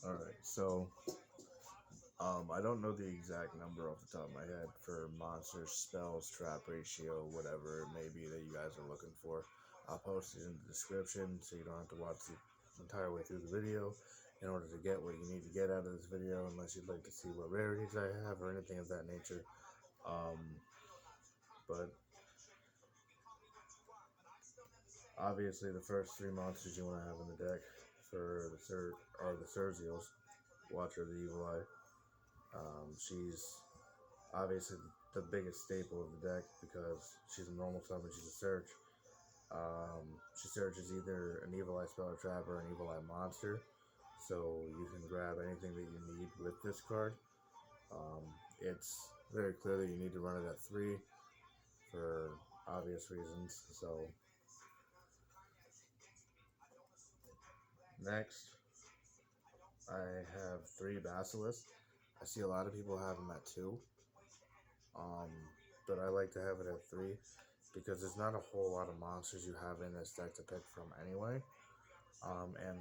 Alright, so I don't know the exact number off the top of my head for monsters, spells, trap ratio, whatever it may be that you guys are looking for. I'll post it in the description so you don't have to watch the entire way through the video in order to get what you need to get out of this video, unless you'd like to see what rarities I have or anything of that nature. But obviously, the first three monsters you want to have in the deck for are the Cerzios, Watcher of the Evil Eye. She's obviously the biggest staple of the deck because she's a normal summon, she's a search. She searches either an Evil Eye spell or trap or an Evil Eye monster, so you can grab anything that you need with this card. It's very clear that you need to run it at 3 for obvious reasons. So next, I have 3 Basilisks. I see a lot of people have them at 2, but I like to have it at 3 because there's not a whole lot of monsters you have in this deck to pick from anyway. And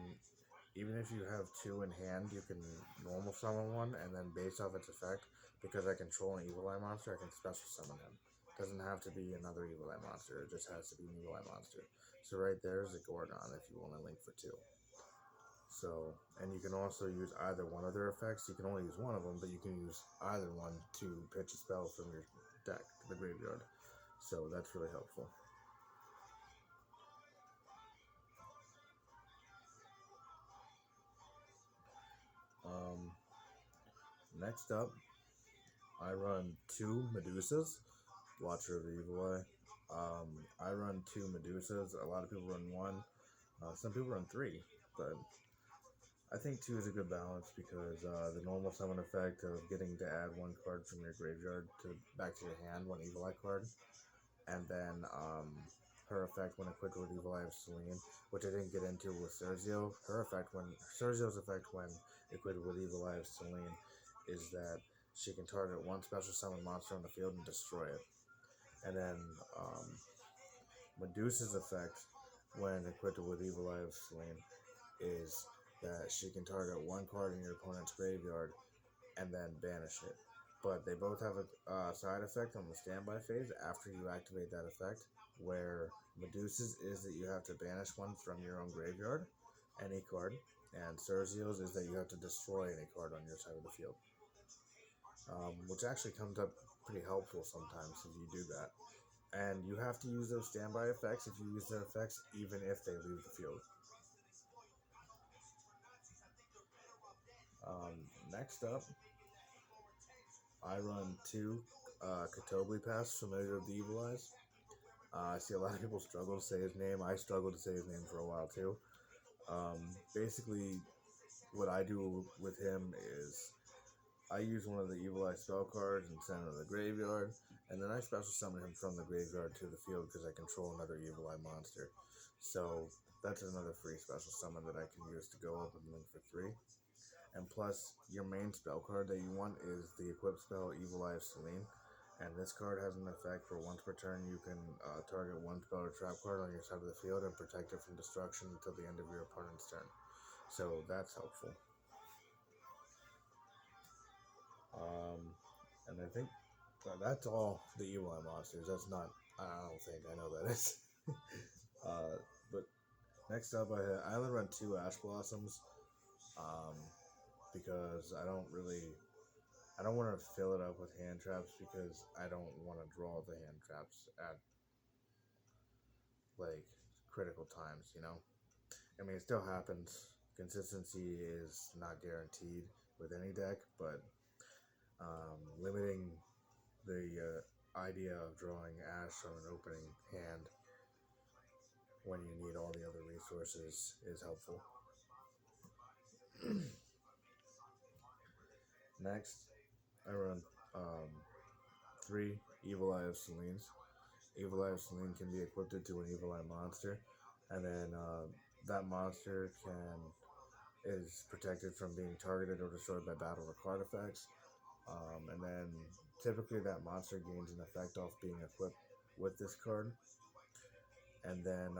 even if you have 2 in hand, you can normal summon one, and then based off its effect, because I control an Evil Eye monster, I can special summon him. Doesn't have to be another Evil Eye monster, it just has to be an Evil Eye monster. So right there is a Gordon if you want to link for 2. So, and you can also use either one of their effects. You can only use one of them, but you can use either one to pitch a spell from your deck to the graveyard. So that's really helpful. Next up, I run 2 Medusas, Watcher of the Evil Eye. I run 2 Medusas. A lot of people run 1. Some people run 3, but I think 2 is a good balance because the normal summon effect of getting to add 1 card from your graveyard back to your hand, 1 Evil Eye card, and then her effect when equipped with Evil Eye of Selene, which I didn't get into with Cerzio. Cerzio's effect when equipped with Evil Eye of Selene is that she can target 1 special summon monster on the field and destroy it. And then Medusa's effect when equipped with Evil Eye of Selene is that she can target 1 card in your opponent's graveyard and then banish it. But they both have a side effect on the standby phase after you activate that effect, where Medusa's is that you have to banish 1 from your own graveyard, any card, and Cerzio's is that you have to destroy any card on your side of the field. Which actually comes up pretty helpful sometimes if you do that. And you have to use those standby effects if you use their effects, even if they leave the field. Next up, I run 2 Katobli Pass, Familiar of the Evil Eyes. I see a lot of people struggle to say his name. I struggled to say his name for a while too. Basically, what I do with him is I use one of the Evil Eye spell cards and send him to the graveyard, and then I special summon him from the graveyard to the field because I control another Evil Eye monster. So that's another free special summon that I can use to go up and link for 3. And plus, your main spell card that you want is the equipped spell Evil Eye of Selene. And this card has an effect for once per turn you can target 1 spell or trap card on your side of the field and protect it from destruction until the end of your opponent's turn. So that's helpful. And I think that's all the Evil Eye monsters. That's not, I don't think, I know that is. But next up, I only run 2 Ash Blossoms. Because I don't want to fill it up with hand traps because I don't want to draw the hand traps at like critical times, you know? I mean, it still happens. Consistency is not guaranteed with any deck, but limiting the idea of drawing Ash on an opening hand when you need all the other resources is helpful. Next, I run 3 Evil Eye of Selene's. Evil Eye of Selene can be equipped to an Evil Eye monster, and then that monster is protected from being targeted or destroyed by battle or card effects. And then typically that monster gains an effect off being equipped with this card. And then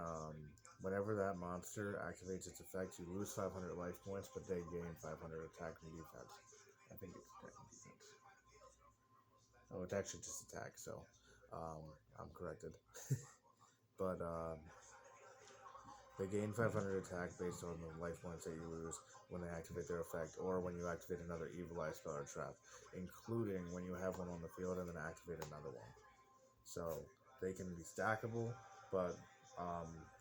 Whenever that monster activates its effect, you lose 500 life points, but they gain 500 attack and defense. I think it's attack and defense. Oh, it's actually just attack, so I'm corrected. But they gain 500 attack based on the life points that you lose when they activate their effect, or when you activate another Evil Eye spell or trap, including when you have one on the field and then activate another one. So they can be stackable, but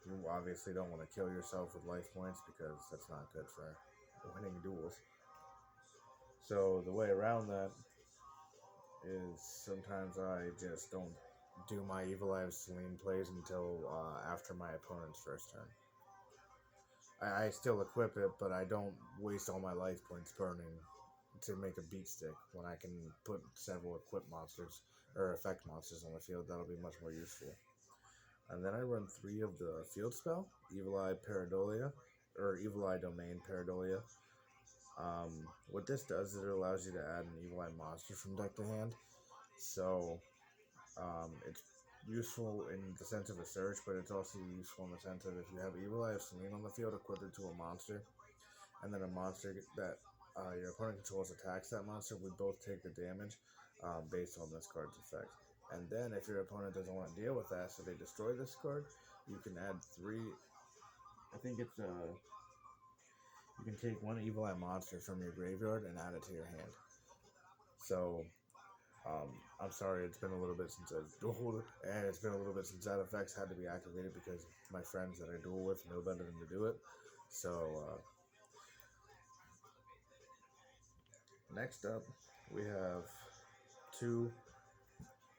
you obviously don't want to kill yourself with life points because that's not good for winning duels. So the way around that is sometimes I just don't do my Evil Eye of Selene plays until after my opponent's first turn. I still equip it, but I don't waste all my life points burning to make a beat stick when I can put several equip monsters or effect monsters on the field. That'll be much more useful. And then I run 3 of the field spell, Evil Eye Pareidolia, or Evil Eye Domain Pareidolia. What this does is it allows you to add an Evil Eye monster from deck to hand. So it's useful in the sense of a search, but it's also useful in the sense that if you have Evil Eye of Selene on the field, equip it to a monster, and then a monster that your opponent controls attacks that monster, we both take the damage based on this card's effect. And then if your opponent doesn't want to deal with that, so they destroy this card, you can add 3. I think it's you can take 1 Evil Eye monster from your graveyard and add it to your hand. So I'm sorry, it's been a little bit since I've dueled, and it's been a little bit since that effects had to be activated because my friends that I duel with know better than to do it. So next up, we have 2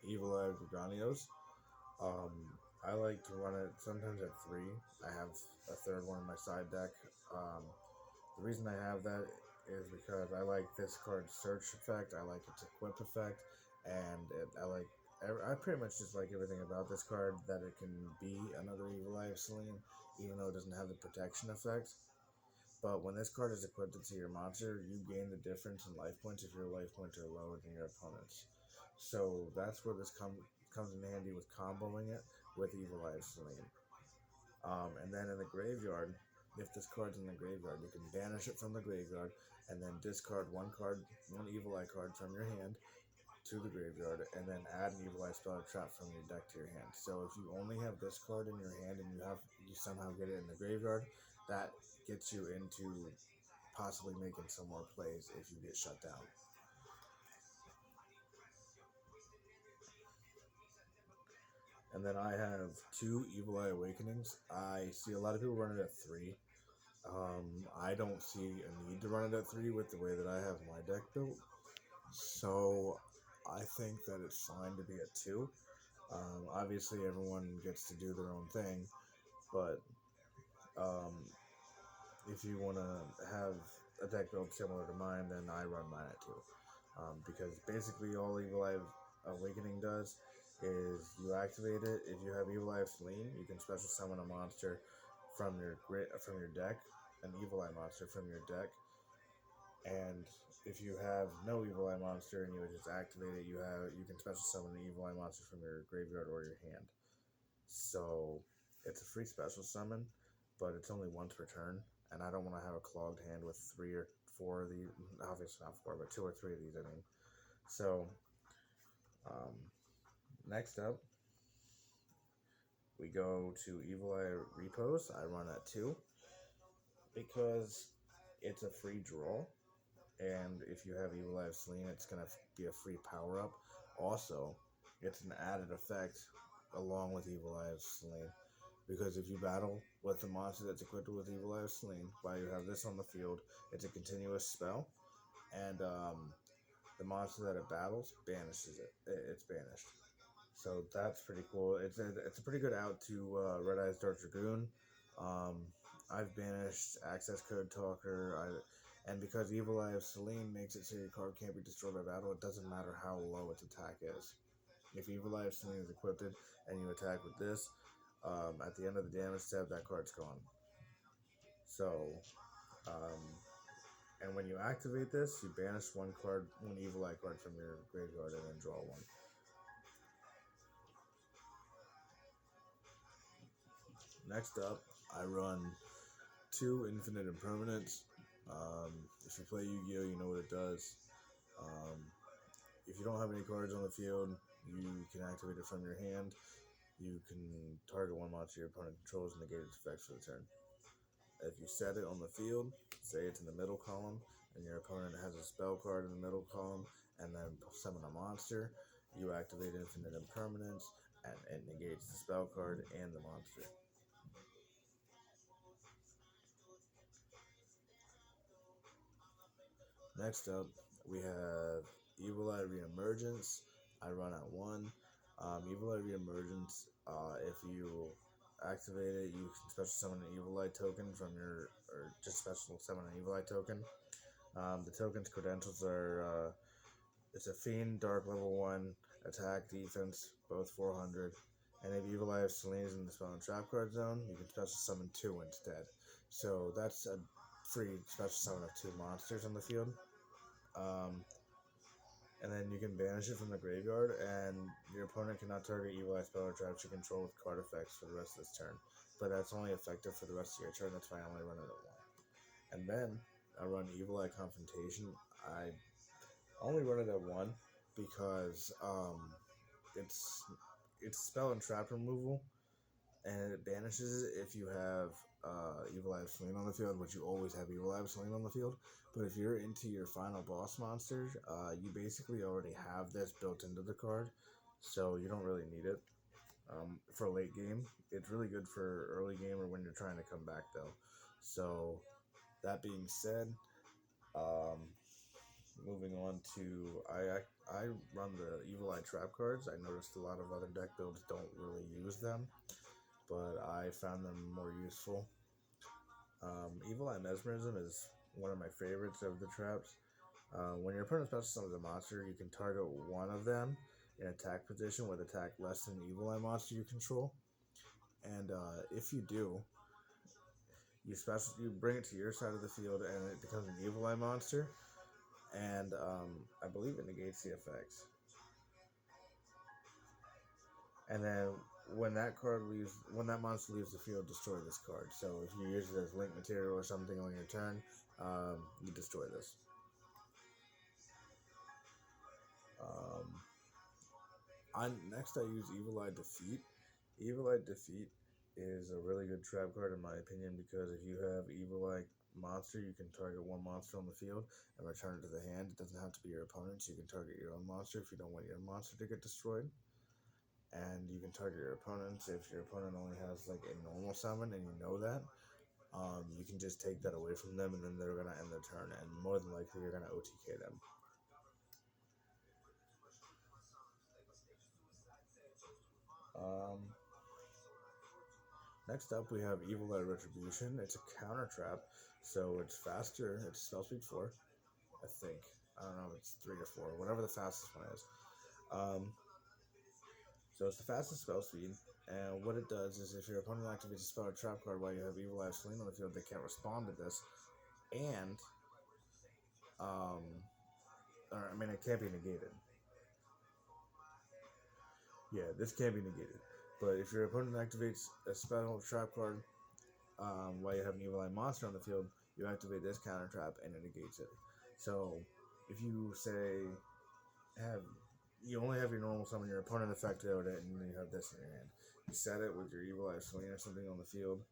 Evil Eye Gorganios. I like to run it sometimes at 3. I have a third one in my side deck. The reason I have that is because I like this card's search effect, I like its equip effect, and I pretty much just like everything about this card, that it can be another Evil Eye of Selene, even though it doesn't have the protection effect. But when this card is equipped to your monster, you gain the difference in life points if your life points are lower than your opponent's. So that's where this comes in handy with comboing it with Evil Eye of Selene. And then in the graveyard, if this card's in the graveyard, you can banish it from the graveyard and then discard one Evil Eye card from your hand to the graveyard, and then add an Evil Eye spell or trap from your deck to your hand. So if you only have this card in your hand and you somehow get it in the graveyard, that gets you into possibly making some more plays if you get shut down. And then I have 2 Evil Eye Awakenings. I see a lot of people run it at 3. I don't see a need to run it at 3 with the way that I have my deck built. So I think that it's fine to be at 2. Obviously, everyone gets to do their own thing, but if you want to have a deck build similar to mine, then I run mine at 2. Because basically all Evil Eye Awakening does is you activate it. If you have Evil Eye of Selene, you can special summon a monster from your deck, an Evil Eye monster from your deck. And if you have no Evil Eye monster and you just activate it, you can special summon an Evil Eye monster from your graveyard or your hand. So it's a free special summon, but it's only once per turn, and I don't want to have a clogged hand with 3 or 4 of these. Obviously not 4, but 2 or 3 of these. I mean, so next up, we go to Evil Eye Repos. I run at 2 because it's a free draw. And if you have Evil Eye of Selene, it's going to be a free power-up. Also, it's an added effect along with Evil Eye of Selene. Because if you battle with a monster that's equipped with Evil Eye of Selene, while you have this on the field, it's a continuous spell. And the monster that it battles banishes it. It's banished. So that's pretty cool. It's a pretty good out to Red Eyes Dark Dragoon. I've banished Access Code Talker. And because Evil Eye of Selene makes it so your card can't be destroyed by battle, it doesn't matter how low its attack is. If Evil Eye of Selene is equipped and you attack with this, at the end of the damage step, that card's gone. So, and when you activate this, you banish one Evil Eye card from your graveyard and then draw one. Next up, I run 2 Infinite Impermanence. If you play Yu-Gi-Oh, you know what it does. Um, if you don't have any cards on the field, you can activate it from your hand. You can target one monster your opponent controls and negate its effects for the turn. If you set it on the field, say it's in the middle column, and your opponent has a spell card in the middle column, and then summon a monster, you activate Infinite Impermanence, and it negates the spell card and the monster. Next up, we have Evil Eye Reemergence. I run at 1. Evil Eye Reemergence, if you activate it, you can special summon an Evil Eye token from or just special summon an Evil Eye token. The token's credentials are, it's a Fiend, Dark level 1, attack, defense, both 400. And if Evil Eye of Selene is in the spell and trap card zone, you can special summon 2 instead. So that's a free special summon of 2 monsters on the field. And then you can banish it from the graveyard, and your opponent cannot target Evil Eye spell or traps you control with card effects for the rest of this turn. But that's only effective for the rest of your turn, that's why I only run it at 1. And then I run Evil Eye Confrontation. I only run it at 1 because it's spell and trap removal, and it banishes it if you have Evil Eye of Selene on the field, which you always have Evil Eye of Selene on the field. But if you're into your final boss monster, you basically already have this built into the card, so you don't really need it for late game. It's really good for early game or when you're trying to come back, though. So that being said, moving on to I run the Evil Eye trap cards. I noticed a lot of other deck builds don't really use them, but I found them more useful. Evil Eye Mesmerism is one of my favorites of the traps. When your opponent special summons a monster, you can target one of them in attack position with attack less than the Evil Eye monster you control. And if you do, you bring it to your side of the field, and it becomes an Evil Eye monster. And I believe it negates the effects. And then when that monster leaves the field, destroy this card. So if you use it as link material or something on your turn, you destroy this. Next, I use Evil Eye Defeat. Evil Eye Defeat is a really good trap card in my opinion, because if you have Evil Eye monster, you can target one monster on the field and return it to the hand. It doesn't have to be your opponent's. You can target your own monster if you don't want your monster to get destroyed. And you can target your opponents if your opponent only has like a normal summon and you know that. You can just take that away from them, and then they're gonna end their turn, and more than likely you're gonna OTK them. Next up, we have Evil Eye Retribution. It's a counter trap, so it's faster. It's spell speed 4, I think. I don't know if it's 3 or 4, whatever the fastest one is. So it's the fastest spell speed, and what it does is if your opponent activates a spell or trap card while you have Evil Eye of Selene on the field, they can't respond to this, and it can't be negated. Yeah, this can't be negated. But if your opponent activates a spell or trap card while you have an Evil Eye monster on the field, you activate this counter trap and it negates it. So if you say you only have your normal summon, your opponent effect out it, and then you have this in your hand. You set it with your Evil Eye of Selene or something on the field,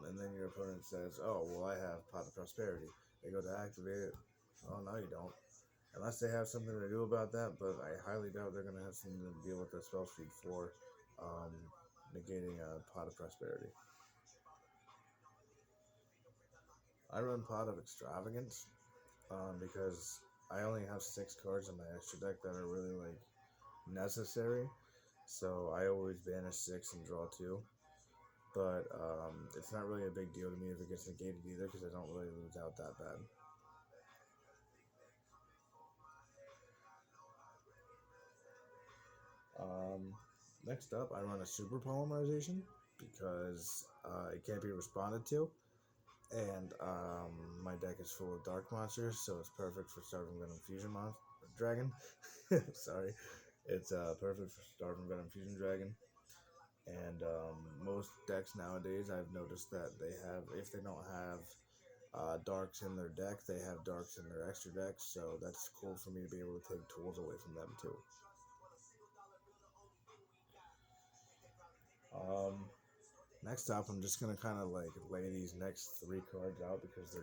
and then your opponent says, "Oh, well, I have Pot of Prosperity." They go to activate it. Oh, no, you don't. Unless they have something to do about that, but I highly doubt they're going to have something to deal with the spell speed 4, negating a Pot of Prosperity. I run Pot of Extravagance because I only have 6 cards in my extra deck that are really like necessary, so I always banish 6 and draw 2. But it's not really a big deal to me if it gets negated either, because I don't really lose out that bad. Next up, I run a Super Polymerization because it can't be responded to, and my deck is full of dark monsters, so it's perfect for Starving Venom Fusion Dragon. Sorry, it's perfect for Starving Venom Fusion Dragon. And most decks nowadays, I've noticed that they have, if they don't have darks in their deck, they have darks in their extra decks. So that's cool for me to be able to take tools away from them too. Um, Next up, I'm just gonna kind of like lay these next three cards out because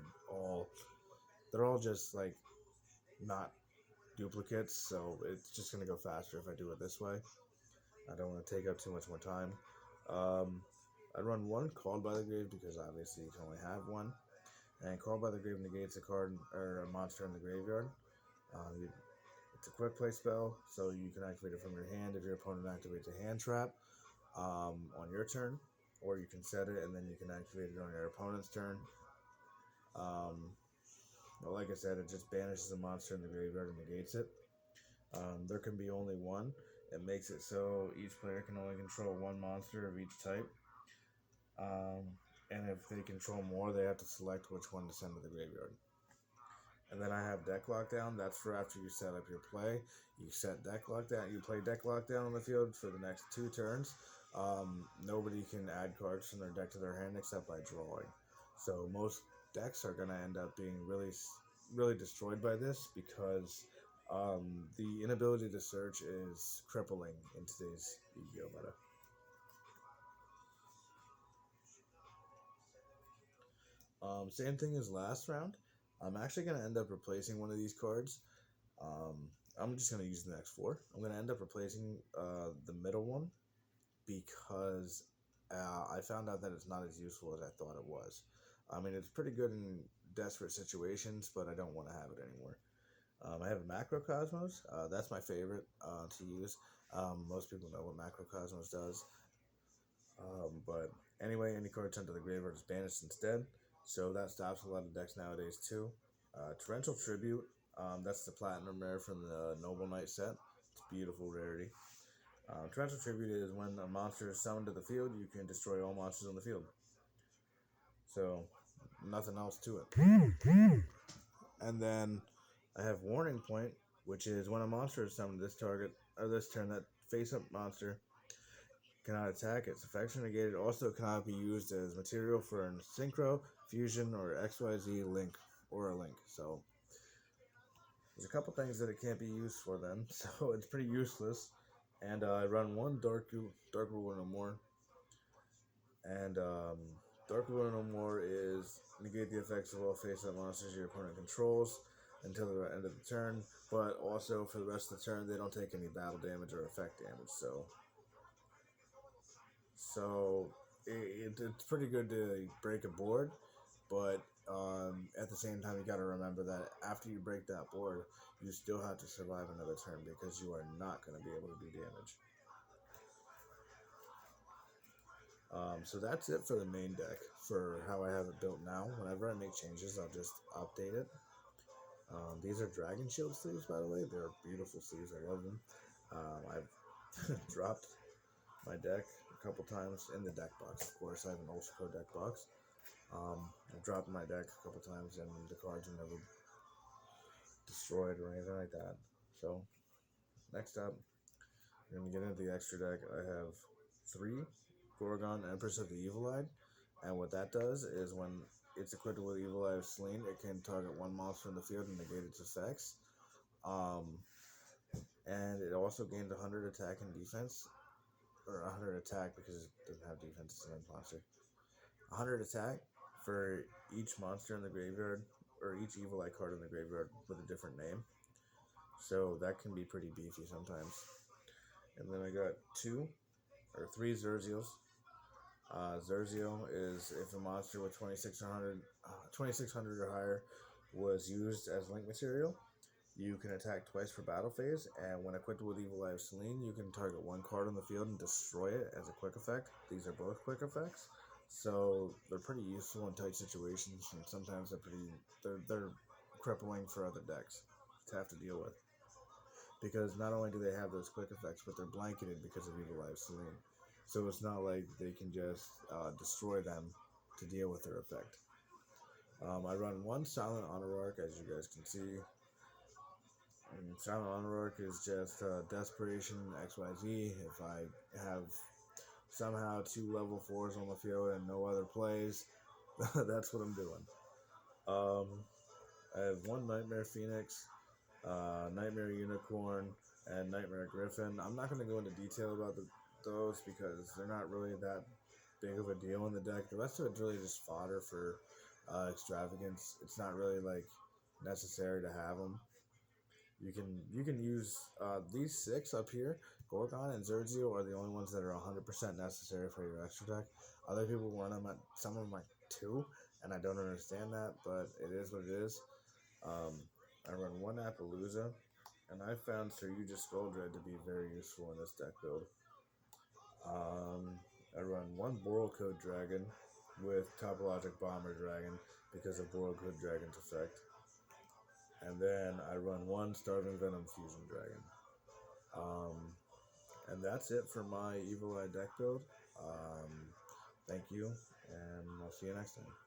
they're all just like not duplicates, so it's just gonna go faster if I do it this way. I don't want to take up too much more time. Um, I'd run one Called by the Grave because obviously you can only have one, and Called by the Grave negates a card or a monster in the graveyard. You, it's a quick play spell, so you can activate it from your hand if your opponent activates a hand trap on your turn, or you can set it and then you can activate it on your opponent's turn. Um, well, like I said, it just banishes a monster in the graveyard and negates it. There can be only one. It makes it so each player can only control one monster of each type. And if they control more, they have to select which one to send to the graveyard. And then I have deck lockdown. That's for after you set up your play. You set deck lockdown. You play deck lockdown on the field for the next 2 turns. Nobody can add cards from their deck to their hand except by drawing. So most decks are going to end up being really, really destroyed by this because the inability to search is crippling in today's Yu-Gi-Oh meta. Same thing as last round. I'm actually going to end up replacing one of these cards. Um, I'm just going to use the next 4. I'm going to end up replacing the middle one because I found out that it's not as useful as I thought it was. I mean, it's pretty good in desperate situations, but I don't want to have it anymore. I have a Macrocosmos. That's my favorite to use. Most people know what Macrocosmos does. But anyway, any card sent to the graveyard is banished instead. So that stops a lot of decks nowadays too. Torrential Tribute. That's the platinum rare from the Noble Knight set. It's a beautiful rarity. Torrential Tribute is when a monster is summoned to the field, you can destroy all monsters on the field. So, nothing else to it. And then I have Warning Point, which is when a monster is summoned to this target or this turn, that face-up monster cannot attack. Its effects are negated. Also cannot be used as material for a synchro, fusion, or XYZ link or a link. So there's a couple things that it can't be used for then. So it's pretty useless. And I run one Dark Ruler No More. And Dark Ruler No More is negate the effects of all face-up monsters your opponent controls until the end of the turn. But also for the rest of the turn, they don't take any battle damage or effect damage. So it's pretty good to break a board, but at the same time, you got to remember that after you break that board, you still have to survive another turn because you are not going to be able to do damage. So that's it for the main deck for how I have it built now. Whenever I make changes, I'll just update it. These are Dragon Shield sleeves, by the way. They're beautiful sleeves. I love them. I've dropped my deck a couple times in the deck box. Of course, I have an Ultra Pro deck box. I've dropped my deck a couple times and the cards are never destroyed or anything like that. So, next up, we're going to get into the extra deck. I have 3 Gorgon Empress of the Evil Eye. And what that does is when it's equipped with Evil Eye of Selene, it can target one monster in the field and negate its effects. And it also gains 100 attack and defense. Or 100 attack because it doesn't have defense, it's an monster. 100 attack for each monster in the graveyard, or each Evil Eye card in the graveyard with a different name. So that can be pretty beefy sometimes. And then I got 3 Zerzios. Zerzio is if a monster with 2600 or higher was used as link material, you can attack twice per battle phase, and when equipped with Evil Eye of Selene, you can target one card on the field and destroy it as a quick effect. These are both quick effects, so they're pretty useful in tight situations, and sometimes they're crippling for other decks to have to deal with. Because not only do they have those quick effects, but they're blanketed because of Evil Eye of Selene. So it's not like they can just destroy them to deal with their effect. I run one Silent Honor Arc, as you guys can see. And Silent Honor Arc is just Desperation XYZ. If I have somehow 2 level 4s on the field and no other plays, that's what I'm doing. I have 1 Nightmare Phoenix, Nightmare Unicorn, and Nightmare Griffin. I'm not going to go into detail about those because they're not really that big of a deal in the deck. The rest of it's really just fodder for extravagance. It's not really like necessary to have them. You can use these 6 up here. Gorgon and Zerzio are the only ones that are 100% necessary for your extra deck. Other people run them at some of them at 2, and I don't understand that, but it is what it is. I run 1 Appaloosa, and I found Sir Yugioh Scoldred to be very useful in this deck build. I run 1 Borrelcode Dragon with Topologic Bomber Dragon because of Borrelcode Dragon's effect. And then I run 1 Starving Venom Fusion Dragon. And that's it for my Evil Eye deck build. Thank you, and I'll see you next time.